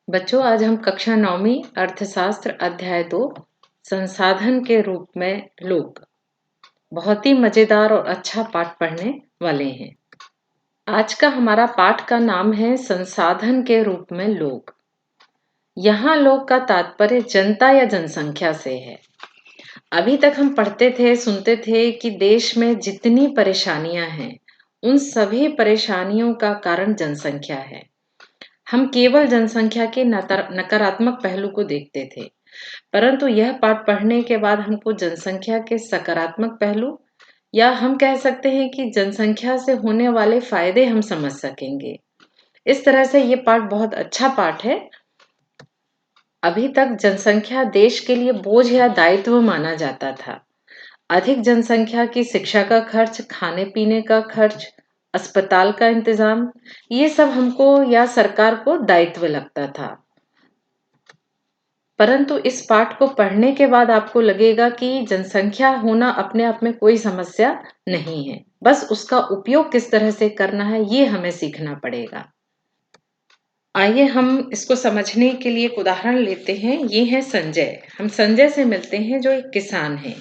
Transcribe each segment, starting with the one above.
बच्चों, आज हम कक्षा 9वीं अर्थशास्त्र अध्याय 2 संसाधन के रूप में लोग बहुत ही मजेदार और अच्छा पाठ पढ़ने वाले हैं। आज का हमारा पाठ का नाम है संसाधन के रूप में लोग। यहाँ लोग का तात्पर्य जनता या जनसंख्या से है। अभी तक हम पढ़ते थे, सुनते थे कि देश में जितनी परेशानियां हैं, उन सभी परेशानियों का कारण जनसंख्या है। हम केवल जनसंख्या के नकारात्मक पहलू को देखते थे, परंतु यह पाठ पढ़ने के बाद हमको जनसंख्या के सकारात्मक पहलू या हम कह सकते हैं कि जनसंख्या से होने वाले फायदे हम समझ सकेंगे। इस तरह से ये पाठ बहुत अच्छा पाठ है। अभी तक जनसंख्या देश के लिए बोझ या दायित्व माना जाता था। अधिक जनसंख्या की शिक्षा का खर्च, खाने पीने का खर्च, अस्पताल का इंतजाम, ये सब हमको या सरकार को दायित्व लगता था। परंतु इस पाठ को पढ़ने के बाद आपको लगेगा कि जनसंख्या होना अपने आप में कोई समस्या नहीं है, बस उसका उपयोग किस तरह से करना है ये हमें सीखना पड़ेगा। आइए हम इसको समझने के लिए एक उदाहरण लेते हैं। ये है संजय। हम संजय से मिलते हैं जो एक किसान हैं।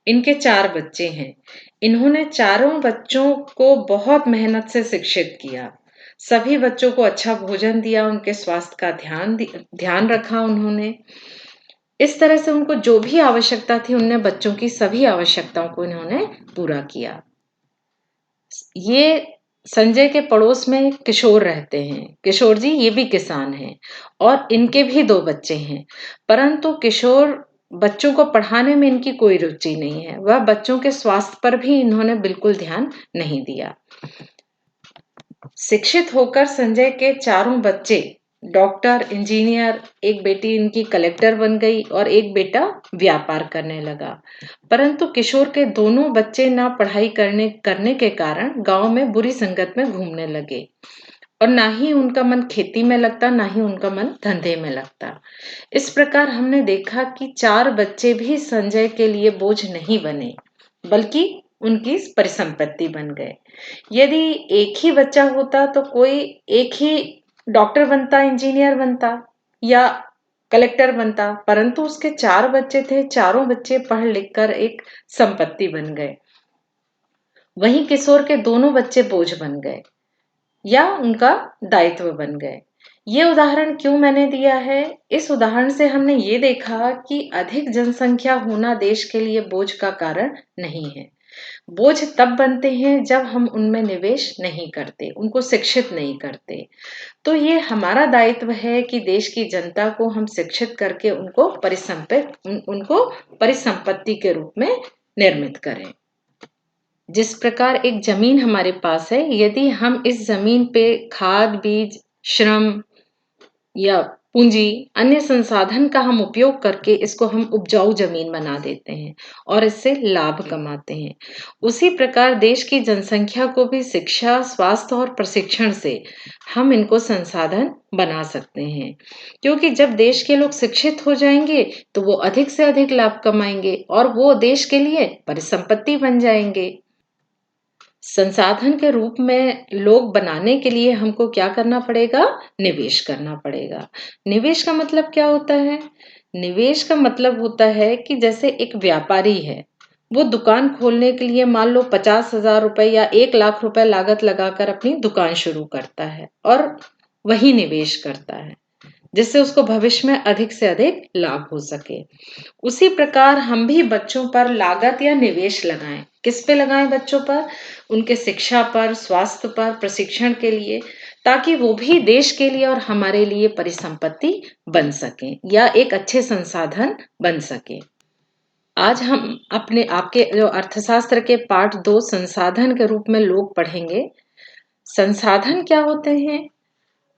इनके 4 बच्चे हैं। इन्होंने चारों बच्चों को बहुत मेहनत से शिक्षित किया। सभी बच्चों को अच्छा भोजन दिया, उनके स्वास्थ्य का ध्यान रखा उन्होंने। इस तरह से उनको जो भी आवश्यकता थी, उनने बच्चों की सभी आवश्यकताओं को इन्होंने पूरा किया। ये संजय के पड़ोस में किशोर रहते हैं। किशोर जी ये भी किसान हैं और इनके भी 2 बच्चे हैं, परंतु किशोर बच्चों को पढ़ाने में इनकी कोई रुचि नहीं है। वह बच्चों के स्वास्थ्य पर भी इन्होंने बिल्कुल ध्यान नहीं दिया। शिक्षित होकर संजय के चारों बच्चे डॉक्टर, इंजीनियर, एक बेटी इनकी कलेक्टर बन गई और एक बेटा व्यापार करने लगा। परंतु किशोर के दोनों बच्चे ना पढ़ाई करने के कारण गांव में बुरी संगत में घूमने लगे और ना ही उनका मन खेती में लगता, ना ही उनका मन धंधे में लगता। इस प्रकार हमने देखा कि 4 बच्चे भी संजय के लिए बोझ नहीं बने, बल्कि उनकी परिसंपत्ति बन गए। यदि एक ही बच्चा होता तो कोई एक ही डॉक्टर बनता, इंजीनियर बनता या कलेक्टर बनता, परंतु उसके 4 बच्चे थे। चारों बच्चे पढ़ लिख कर एक संपत्ति बन गए। वहीं किशोर के दोनों बच्चे बोझ बन गए या उनका दायित्व बन गए। ये उदाहरण क्यों मैंने दिया है? इस उदाहरण से हमने ये देखा कि अधिक जनसंख्या होना देश के लिए बोझ का कारण नहीं है। बोझ तब बनते हैं जब हम उनमें निवेश नहीं करते, उनको शिक्षित नहीं करते। तो ये हमारा दायित्व है कि देश की जनता को हम शिक्षित करके उनको परिसंपत्ति के रूप में निर्मित करें। जिस प्रकार एक जमीन हमारे पास है, यदि हम इस जमीन पे खाद, बीज, श्रम या पूंजी, अन्य संसाधन का हम उपयोग करके इसको हम उपजाऊ जमीन बना देते हैं और इससे लाभ कमाते हैं। उसी प्रकार देश की जनसंख्या को भी शिक्षा, स्वास्थ्य और प्रशिक्षण से हम इनको संसाधन बना सकते हैं। क्योंकि जब देश के लोग शिक्षित हो जाएंगे तो वो अधिक से अधिक लाभ कमाएंगे और वो देश के लिए परिसंपत्ति बन जाएंगे। संसाधन के रूप में लोग बनाने के लिए हमको क्या करना पड़ेगा? निवेश करना पड़ेगा। निवेश का मतलब क्या होता है? निवेश का मतलब होता है कि जैसे एक व्यापारी है, वो दुकान खोलने के लिए मान लो 50,000 रुपए या 1 लाख रुपए लागत लगाकर अपनी दुकान शुरू करता है और वही निवेश करता है, जिससे उसको भविष्य में अधिक से अधिक लाभ हो सके। उसी प्रकार हम भी बच्चों पर लागत या निवेश लगाएं। किस पे लगाएं? बच्चों पर, उनके शिक्षा पर, स्वास्थ्य पर, प्रशिक्षण के लिए, ताकि वो भी देश के लिए और हमारे लिए परिसंपत्ति बन सकें या एक अच्छे संसाधन बन सके। आज हम अपने आपके जो अर्थशास्त्र के पाठ 2 संसाधन के रूप में लोग पढ़ेंगे। संसाधन क्या होते हैं?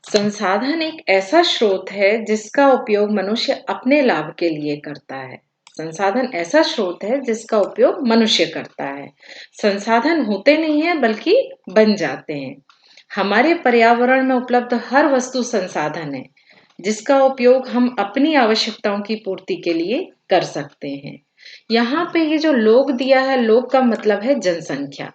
संसाधन एक ऐसा स्रोत है जिसका उपयोग मनुष्य अपने लाभ के लिए करता है। संसाधन ऐसा स्रोत है जिसका उपयोग मनुष्य करता है। संसाधन होते नहीं है बल्कि बन जाते हैं। हमारे पर्यावरण में उपलब्ध हर वस्तु संसाधन है जिसका उपयोग हम अपनी आवश्यकताओं की पूर्ति के लिए कर सकते हैं। यहाँ पे ये जो लोग दिया है, लोग का मतलब है जनसंख्या।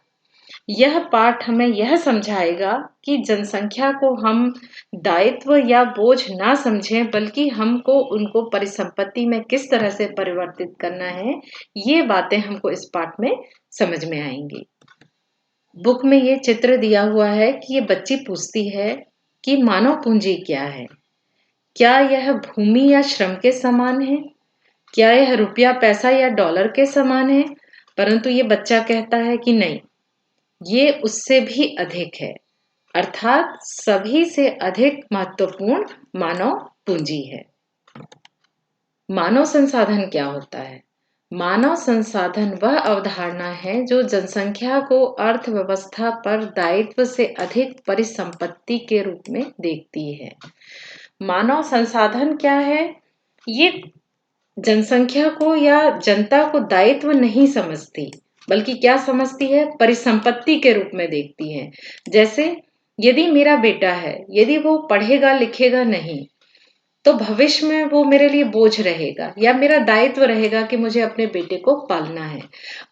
यह पाठ हमें यह समझाएगा कि जनसंख्या को हम दायित्व या बोझ ना समझें, बल्कि हमको उनको परिसंपत्ति में किस तरह से परिवर्तित करना है, ये बातें हमको इस पाठ में समझ में आएंगी। बुक में ये चित्र दिया हुआ है कि ये बच्ची पूछती है कि मानव पूंजी क्या है? क्या यह भूमि या श्रम के समान है? क्या यह रुपया, पैसा या डॉलर के समान है? परंतु ये बच्चा कहता है कि नहीं, ये उससे भी अधिक है, अर्थात सभी से अधिक महत्वपूर्ण मानव पूंजी है। मानव संसाधन क्या होता है? मानव संसाधन वह अवधारणा है जो जनसंख्या को अर्थव्यवस्था पर दायित्व से अधिक परिसंपत्ति के रूप में देखती है। मानव संसाधन क्या है? ये जनसंख्या को या जनता को दायित्व नहीं समझती, बल्कि क्या समझती है? परिसंपत्ति के रूप में देखती है। जैसे यदि मेरा बेटा है, यदि वो पढ़ेगा लिखेगा नहीं, तो भविष्य में वो मेरे लिए बोझ रहेगा या मेरा दायित्व रहेगा कि मुझे अपने बेटे को पालना है।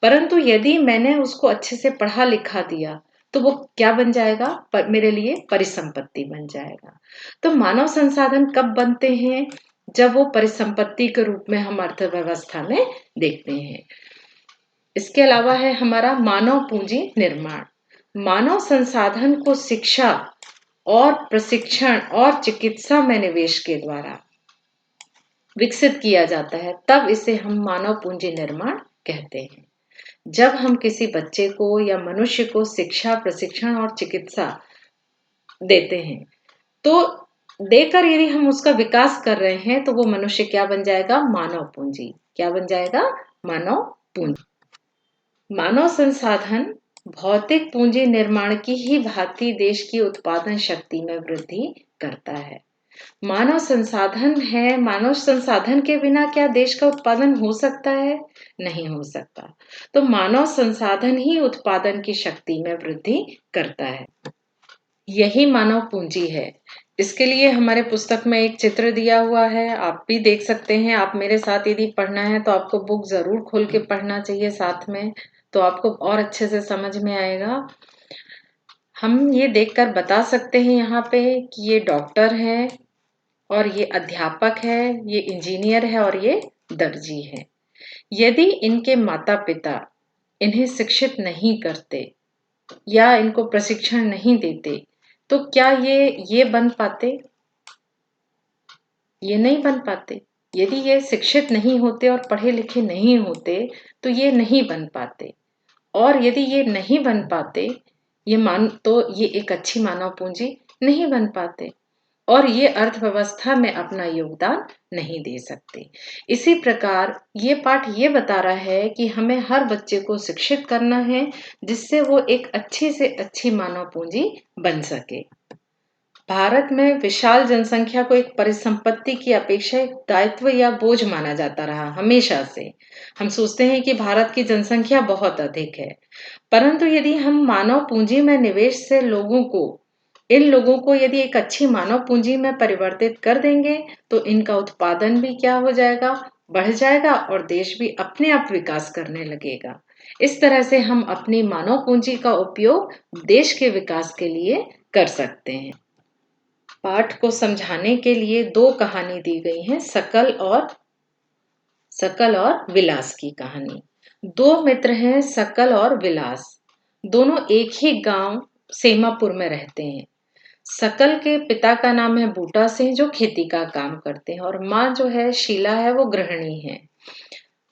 परंतु यदि मैंने उसको अच्छे से पढ़ा लिखा दिया, तो वो क्या बन जाएगा? मेरे लिए परिसंपत्ति बन जाएगा। तो मानव संसाधन कब बनते हैं? जब वो परिसंपत्ति के रूप में हम अर्थव्यवस्था में देखते हैं। इसके अलावा है हमारा मानव पूंजी निर्माण। मानव संसाधन को शिक्षा और प्रशिक्षण और चिकित्सा में निवेश के द्वारा विकसित किया जाता है, तब इसे हम मानव पूंजी निर्माण कहते हैं। जब हम किसी बच्चे को या मनुष्य को शिक्षा, प्रशिक्षण और चिकित्सा देते हैं, तो देकर यदि हम उसका विकास कर रहे हैं, तो वो मनुष्य क्या बन जाएगा? मानव पूंजी। क्या बन जाएगा? मानव पूंजी। मानव संसाधन भौतिक पूंजी निर्माण की ही भांति देश की उत्पादन शक्ति में वृद्धि करता है। मानव संसाधन है, मानव संसाधन के बिना क्या देश का उत्पादन हो सकता है? नहीं हो सकता। तो मानव संसाधन ही उत्पादन की शक्ति में वृद्धि करता है। यही मानव पूंजी है। इसके लिए हमारे पुस्तक में एक चित्र दिया हुआ है, आप भी देख सकते हैं। आप मेरे साथ यदि पढ़ना है तो आपको बुक जरूर खोल के पढ़ना चाहिए साथ में, तो आपको और अच्छे से समझ में आएगा। हम ये देखकर बता सकते हैं यहाँ पे कि ये डॉक्टर है और ये अध्यापक है, ये इंजीनियर है और ये दर्जी है। यदि इनके माता पिता इन्हें शिक्षित नहीं करते या इनको प्रशिक्षण नहीं देते, तो क्या ये बन पाते? ये नहीं बन पाते। यदि ये शिक्षित नहीं होते और पढ़े लिखे नहीं होते, तो ये नहीं बन पाते। और यदि ये नहीं बन पाते, तो ये एक अच्छी मानव पूंजी नहीं बन पाते और ये अर्थव्यवस्था में अपना योगदान नहीं दे सकते। इसी प्रकार ये पाठ ये बता रहा है कि हमें हर बच्चे को शिक्षित करना है, जिससे वो एक अच्छी से अच्छी मानव पूंजी बन सके। भारत में विशाल जनसंख्या को एक परिसंपत्ति की अपेक्षा एक दायित्व या बोझ माना जाता रहा हमेशा से। हम सोचते हैं कि भारत की जनसंख्या बहुत अधिक है, परंतु यदि हम मानव पूंजी में निवेश से इन लोगों को यदि एक अच्छी मानव पूंजी में परिवर्तित कर देंगे, तो इनका उत्पादन भी क्या हो जाएगा? बढ़ जाएगा और देश भी अपने आप विकास करने लगेगा। इस तरह से हम अपनी मानव पूंजी का उपयोग देश के विकास के लिए कर सकते हैं। पाठ को समझाने के लिए दो कहानी दी गई हैं, सकल और विलास की कहानी। दो मित्र हैं, सकल और विलास। दोनों एक ही गांव सेमापुर में रहते हैं। सकल के पिता का नाम है बूटा सिंह, जो खेती का काम करते हैं, और माँ जो है शीला है, वो गृहिणी है।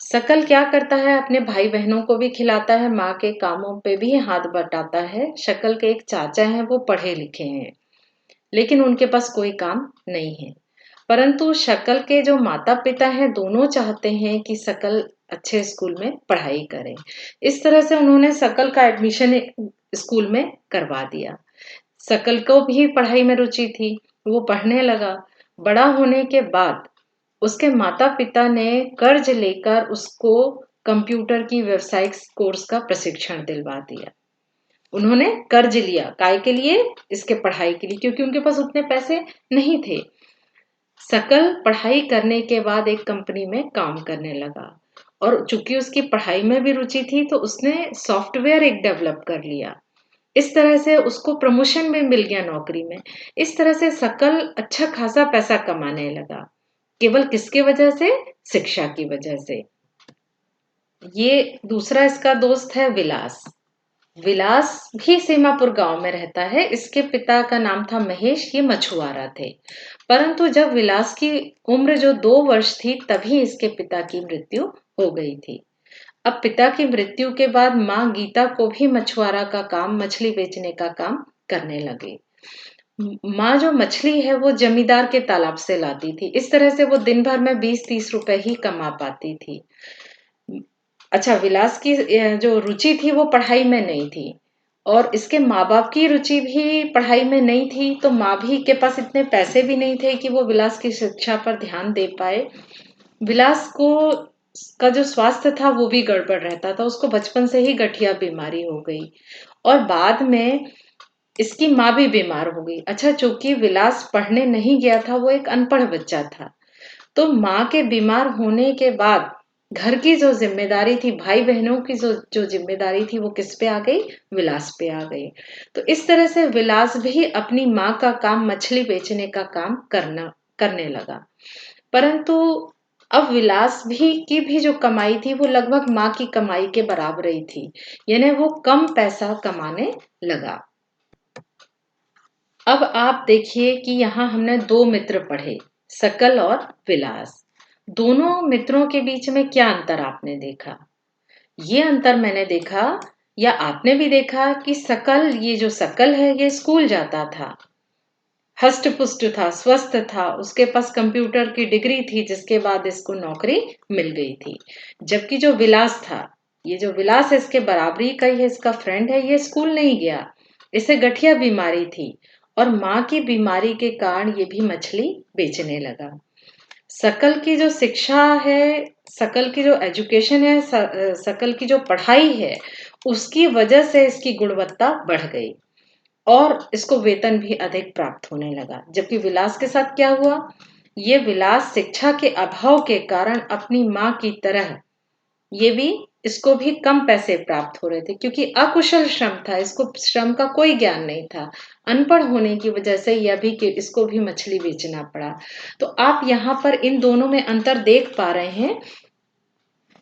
सकल क्या करता है? अपने भाई बहनों को भी खिलाता है, माँ के कामों पे भी हाथ बटाता है। शकल के एक चाचा हैं, वो पढ़े लिखे हैं, लेकिन उनके पास कोई काम नहीं है। परंतु शकल के जो माता पिता हैं, दोनों चाहते हैं कि सकल अच्छे स्कूल में पढ़ाई करे। इस तरह से उन्होंने सकल का एडमिशन स्कूल में करवा दिया। सकल को भी पढ़ाई में रुचि थी, वो पढ़ने लगा। बड़ा होने के बाद उसके माता पिता ने कर्ज लेकर उसको कंप्यूटर की व्यावसायिक कोर्स का प्रशिक्षण दिलवा दिया। उन्होंने कर्ज लिया, काय के लिए? इसके पढ़ाई के लिए, क्योंकि उनके पास उतने पैसे नहीं थे। सकल पढ़ाई करने के बाद एक कंपनी में काम करने लगा, और चूंकि उसकी पढ़ाई में भी रुचि थी, तो उसने सॉफ्टवेयर एक डेवलप कर लिया। इस तरह से उसको प्रमोशन भी मिल गया नौकरी में। इस तरह से सकल अच्छा खासा पैसा कमाने लगा। केवल किसकी वजह से? शिक्षा की वजह से। ये दूसरा इसका दोस्त है विलास। विलास भी सीमापुर गांव में रहता है। इसके पिता का नाम था महेश, ये मछुआरा थे। परंतु जब विलास की उम्र जो 2 वर्ष थी तभी इसके पिता की मृत्यु हो गई थी। अब पिता की मृत्यु के बाद माँ गीता को भी मछुआरा का काम, मछली बेचने का काम करने लगे। माँ जो मछली है वो जमींदार के तालाब से लाती थी। इस तरह से वो दिन भर में 20-30 रुपए ही कमा पाती थी। अच्छा, विलास की जो रुचि थी वो पढ़ाई में नहीं थी और इसके माँ-बाप की रुचि भी पढ़ाई में नहीं थी, तो माँ भी के पास इतने पैसे भी नहीं थे कि वो विलास की शिक्षा पर ध्यान दे पाए। विलास को का जो स्वास्थ्य था वो भी गड़बड़ रहता था। उसको बचपन से ही गठिया बीमारी हो गई और बाद में इसकी माँ भी बीमार हो गई। अच्छा, चूंकि विलास पढ़ने नहीं गया था, वो एक अनपढ़ बच्चा था, तो माँ के बीमार होने के बाद घर की जो जिम्मेदारी थी, भाई बहनों की जो जो जिम्मेदारी थी, वो किस पे आ गई? विलास पे आ गई। तो इस तरह से विलास भी अपनी माँ का काम, मछली बेचने का काम करने लगा। परंतु अब विलास भी जो कमाई थी वो लगभग माँ की कमाई के बराबर ही थी, यानी वो कम पैसा कमाने लगा। अब आप देखिए कि यहाँ हमने दो मित्र पढ़े, सकल और विलास। दोनों मित्रों के बीच में क्या अंतर आपने देखा? ये अंतर मैंने देखा, या आपने भी देखा, कि सकल, ये जो सकल है ये स्कूल जाता था, हष्ट पुष्ट था, स्वस्थ था, उसके पास कंप्यूटर की डिग्री थी जिसके बाद इसको नौकरी मिल गई थी। जबकि जो विलास था, ये जो विलास है इसके बराबरी का ही है, इसका फ्रेंड है, ये स्कूल नहीं गया, इसे गठिया बीमारी थी और माँ की बीमारी के कारण ये भी मछली बेचने लगा। सकल की जो शिक्षा है, सकल की जो एजुकेशन है, सकल की जो पढ़ाई है, उसकी वजह से इसकी गुणवत्ता बढ़ गई और इसको वेतन भी अधिक प्राप्त होने लगा। जबकि विलास के साथ क्या हुआ? ये विलास शिक्षा के अभाव के कारण अपनी माँ की तरह ये भी इसको भी कम पैसे प्राप्त हो रहे थे, क्योंकि अकुशल श्रम था, इसको श्रम का कोई ज्ञान नहीं था। अनपढ़ होने की वजह से यह भी कि इसको भी मछली बेचना पड़ा। तो आप यहाँ पर इन दोनों में अंतर देख पा रहे हैं।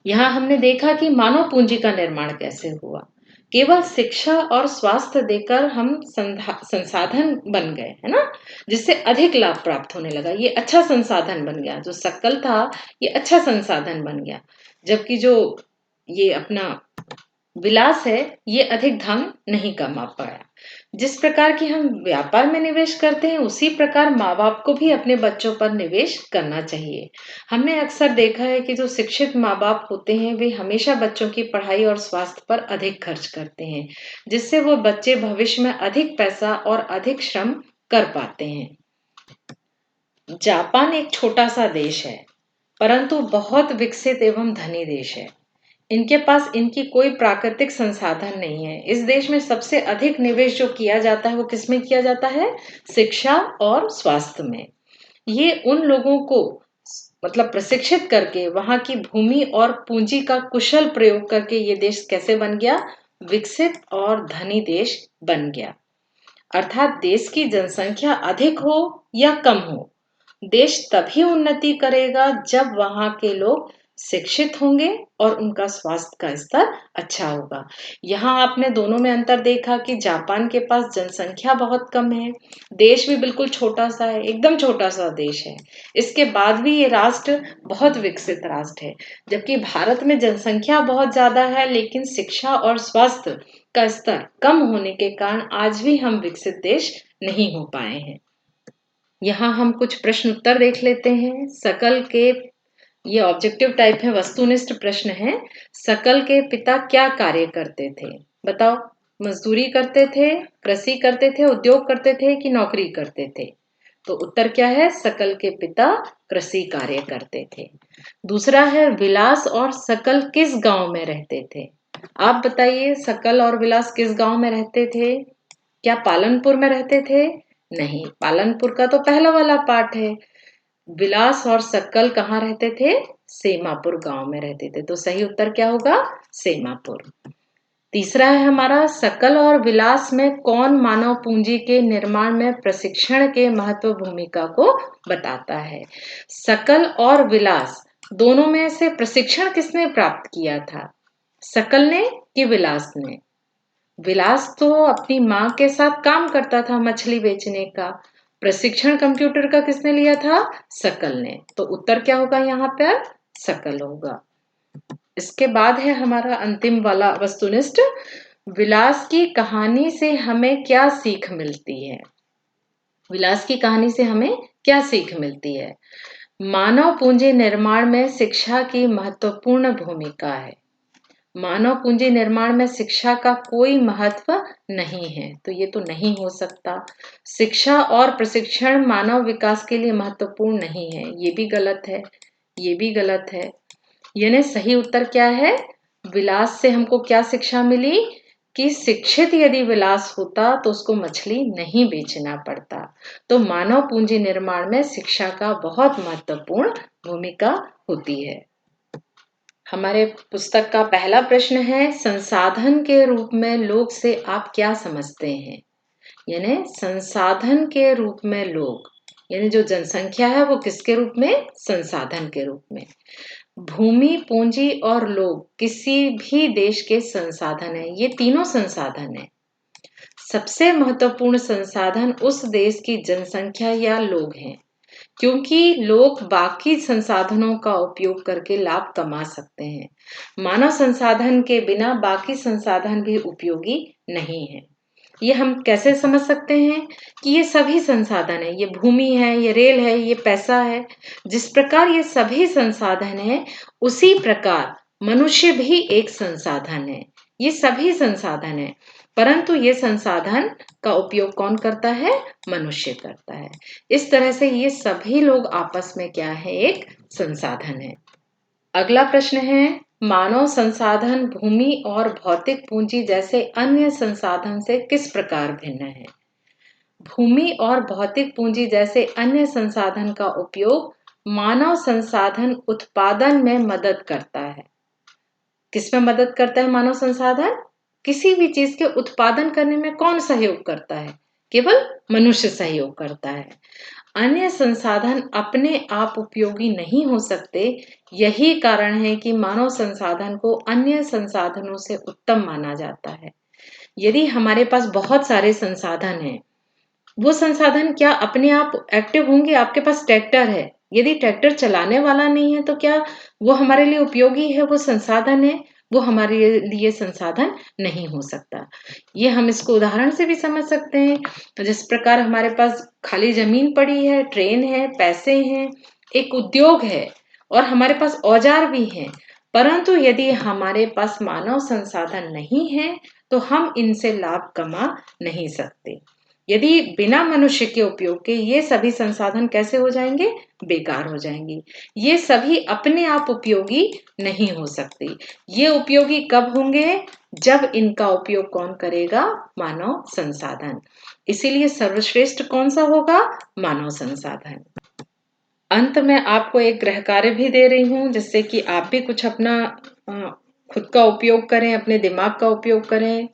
यहाँ हमने देखा कि मानव पूंजी का निर्माण कैसे हुआ। केवल शिक्षा और स्वास्थ्य देकर हम संसाधन बन गए, है ना, जिससे अधिक लाभ प्राप्त होने लगा। ये अच्छा संसाधन बन गया, जो सकल था ये अच्छा संसाधन बन गया। जबकि जो ये अपना विलास है ये अधिक धन नहीं कमा पाया। जिस प्रकार की हम व्यापार में निवेश करते हैं, उसी प्रकार माँ बाप को भी अपने बच्चों पर निवेश करना चाहिए। हमने अक्सर देखा है कि जो शिक्षित माँ बाप होते हैं वे हमेशा बच्चों की पढ़ाई और स्वास्थ्य पर अधिक खर्च करते हैं, जिससे वो बच्चे भविष्य में अधिक पैसा और अधिक श्रम कर पाते हैं। जापान एक छोटा सा देश है, परंतु बहुत विकसित एवं धनी देश है। इनके पास इनकी कोई प्राकृतिक संसाधन नहीं है। इस देश में सबसे अधिक निवेश जो किया जाता है वो किसमें किया जाता है? शिक्षा और स्वास्थ्य में। ये उन लोगों को मतलब प्रशिक्षित करके वहां की भूमि और पूंजी का कुशल प्रयोग करके ये देश कैसे बन गया? विकसित और धनी देश बन गया। अर्थात देश की जनसंख्या अधिक हो या कम हो, देश तभी उन्नति करेगा जब वहां के लोग शिक्षित होंगे और उनका स्वास्थ्य का स्तर अच्छा होगा। यहाँ आपने दोनों में अंतर देखा कि जापान के पास जनसंख्या बहुत कम है, देश भी बिल्कुल छोटा सा है, एकदम छोटा सा देश है, इसके बाद भी ये राष्ट्र बहुत विकसित राष्ट्र है। जबकि भारत में जनसंख्या बहुत ज्यादा है लेकिन शिक्षा और स्वास्थ्य का स्तर कम होने के कारण आज भी हम विकसित देश नहीं हो पाए हैं। यहाँ हम कुछ प्रश्न उत्तर देख लेते हैं। सकल के, ये ऑब्जेक्टिव टाइप है, वस्तुनिष्ठ प्रश्न है। सकल के पिता क्या कार्य करते थे? बताओ। मजदूरी करते थे, कृषि करते थे, उद्योग करते थे कि नौकरी करते थे? तो उत्तर क्या है? सकल के पिता कृषि कार्य करते थे। दूसरा है, विलास और सकल किस गांव में रहते थे? आप बताइए, सकल और विलास किस गांव में रहते थे? क्या पालनपुर में रहते थे? नहीं, पालनपुर का तो पहला वाला पार्ट है। विलास और सक्कल कहाँ रहते थे? सेमापुर गांव में रहते थे। तो सही उत्तर क्या होगा? सेमापुर। तीसरा है हमारा सकल और विलास में कौन मानव पूंजी के निर्माण में प्रशिक्षण के महत्व भूमिका को बताता है। सकल और विलास दोनों में से प्रशिक्षण किसने प्राप्त किया था, सकल ने कि विलास ने? विलास तो अपनी माँ के साथ काम करता था मछली बेचने का, प्रशिक्षण कंप्यूटर का किसने लिया था, सकल ने। तो उत्तर क्या होगा यहाँ पर, सकल होगा। इसके बाद है हमारा अंतिम वाला वस्तुनिष्ठ, विलास की कहानी से हमें क्या सीख मिलती है। विलास की कहानी से हमें क्या सीख मिलती है? मानव पूंजी निर्माण में शिक्षा की महत्वपूर्ण भूमिका है। मानव पूंजी निर्माण में शिक्षा का कोई महत्व नहीं है, तो ये तो नहीं हो सकता। शिक्षा और प्रशिक्षण मानव विकास के लिए महत्वपूर्ण नहीं है, ये भी गलत है, ये भी गलत है। यानी सही उत्तर क्या है, विलास से हमको क्या शिक्षा मिली कि शिक्षित यदि विलास होता तो उसको मछली नहीं बेचना पड़ता। तो मानव पूंजी निर्माण में शिक्षा का बहुत महत्वपूर्ण भूमिका होती है। हमारे पुस्तक का पहला प्रश्न है, संसाधन के रूप में लोग से आप क्या समझते हैं। यानी संसाधन के रूप में लोग, यानी जो जनसंख्या है वो किसके रूप में, संसाधन के रूप में। भूमि, पूंजी और लोग किसी भी देश के संसाधन है, ये तीनों संसाधन है। सबसे महत्वपूर्ण संसाधन उस देश की जनसंख्या या लोग हैं, क्योंकि लोग बाकी संसाधनों का उपयोग करके लाभ कमा सकते हैं। मानव संसाधन के बिना बाकी संसाधन भी उपयोगी नहीं है। ये हम कैसे समझ सकते हैं कि ये सभी संसाधन है, ये भूमि है, ये रेल है, ये पैसा है। जिस प्रकार ये सभी संसाधन है, उसी प्रकार मनुष्य भी एक संसाधन है। ये सभी संसाधन है, परंतु ये संसाधन का उपयोग कौन करता है, मनुष्य करता है। इस तरह से ये सभी लोग आपस में क्या है, एक संसाधन है। अगला प्रश्न है, मानव संसाधन भूमि और भौतिक पूंजी जैसे अन्य संसाधन से किस प्रकार भिन्न है। भूमि और भौतिक पूंजी जैसे अन्य संसाधन का उपयोग मानव संसाधन उत्पादन में मदद करता है। किसमें मदद करता है मानव संसाधन, किसी भी चीज के उत्पादन करने में कौन सहयोग करता है, केवल मनुष्य सहयोग करता है। अन्य संसाधन अपने आप उपयोगी नहीं हो सकते, यही कारण है कि मानव संसाधन को अन्य संसाधनों से उत्तम माना जाता है। यदि हमारे पास बहुत सारे संसाधन हैं, वो संसाधन क्या अपने आप एक्टिव होंगे। आपके पास ट्रैक्टर है, यदि ट्रैक्टर चलाने वाला नहीं है तो क्या वो हमारे लिए उपयोगी है, वो संसाधन है, वो हमारे लिए संसाधन नहीं हो सकता। ये हम इसको उदाहरण से भी समझ सकते हैं। जिस प्रकार हमारे पास खाली जमीन पड़ी है, ट्रेन है, पैसे हैं, एक उद्योग है और हमारे पास औजार भी हैं, परंतु यदि हमारे पास मानव संसाधन नहीं है तो हम इनसे लाभ कमा नहीं सकते। यदि बिना मनुष्य के उपयोग के ये सभी संसाधन कैसे हो जाएंगे, बेकार हो जाएंगे। ये सभी अपने आप उपयोगी नहीं हो सकते। ये उपयोगी कब होंगे, जब इनका उपयोग कौन करेगा, मानव संसाधन। इसीलिए सर्वश्रेष्ठ कौन सा होगा, मानव संसाधन। अंत में आपको एक गृह कार्य भी दे रही हूं, जिससे कि आप भी कुछ अपना खुद का उपयोग करें, अपने दिमाग का उपयोग करें।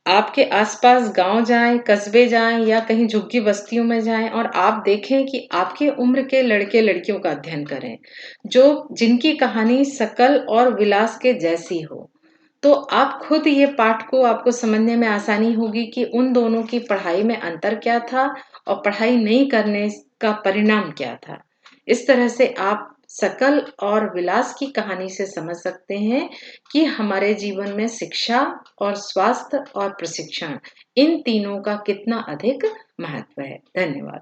आपके आसपास गांव जाएं, कस्बे जाएं या कहीं झुग्गी बस्तियों में जाएं और आप देखें कि आपके उम्र के लड़के लड़कियों का अध्ययन करें जो जिनकी कहानी सकल और विलास के जैसी हो। तो आप खुद ये पाठ को आपको समझने में आसानी होगी कि उन दोनों की पढ़ाई में अंतर क्या था और पढ़ाई नहीं करने का परिणाम क्या था। इस तरह से आप सकल और विलास की कहानी से समझ सकते हैं कि हमारे जीवन में शिक्षा और स्वास्थ्य और प्रशिक्षण, इन तीनों का कितना अधिक महत्व है। धन्यवाद।